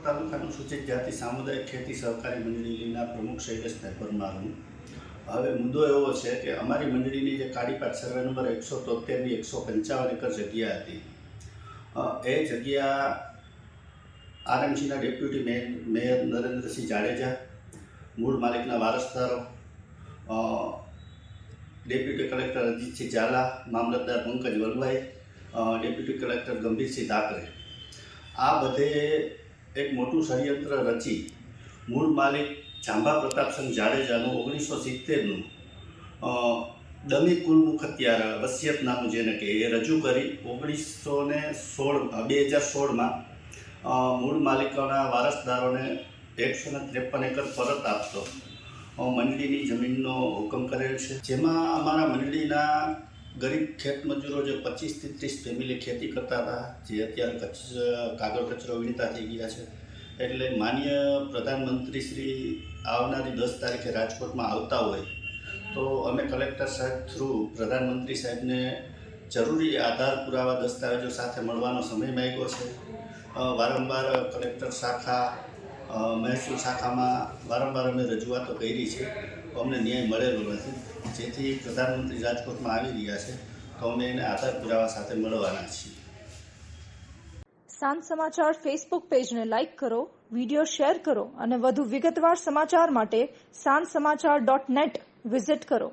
તાલુકાનું સૂચિત જાતિ સામુદાયિક ખેતી સહકારી મંડળીના પ્રમુખ શૈલેષભાઈ પરમાર હું. હવે મુદ્દો એવો છે કે અમારી મંડળીની જે કાડીપાટ સર્વે નંબર 173ની 155 એકર જગ્યા હતી, એ જગ્યા આરએમસીના ડેપ્યુટી મેયર નરેન્દ્રસિંહ જાડેજા, મૂળ માલિકના વારસદારો, ડેપ્યુટી કલેક્ટર અજીતસિંહ ઝાલા, મામલતદાર પંકજ વલભાઈ, ડેપ્યુટી કલેક્ટર ગંભીરસિંહ ધાકરે, આ બધે એક મોટું ષડયંત્ર રચી મૂળ માલિક જાંબા પ્રતાપસિંહ જાડેજાનું 1970નું ડમી કુલમુખત્યાર વસિયતનામું જેને કે એ રજૂ કરી 2016માં મૂળ માલિકોના વારસદારોને 153 એકર પરત આપતો મંડળીની જમીનનો હુકમ કરેલ છે, જેમાં અમારા મંડળીના ગરીબ ખેતમજૂરો જે 25 થી 30 ફેમિલી ખેતી કરતા હતા, જે અત્યારે કાગળ કચરો વીણતા થઈ ગયા છે, એટલે માન્ય પ્રધાનમંત્રી શ્રી આવનારી 10 તારીખે રાજકોટમાં આવતા હોય તો અમે કલેક્ટર સાહેબ થ્રુ પ્રધાનમંત્રી સાહેબને જરૂરી આધાર પુરાવા દસ્તાવેજો સાથે મળવાનો સમય માંગ્યો છે. વારંવાર કલેક્ટર શાખા, મહેસૂલ શાખામાં વારંવાર અમે રજૂઆતો કરી છે, તો અમને ન્યાય મળેલો નથી. જેથી પ્રધાનમંત્રી રાજકોટમાં આવી રહ્યા છે તો અમે એને આધાર પુરાવા સાથે મળવાના છીએ. સાંજ સમાચાર ફેસબુક પેજને લાઇક કરો, વિડીયો શેર કરો અને વધુ વિગતવાર સમાચાર માટે sanssamachar.net વિઝિટ કરો.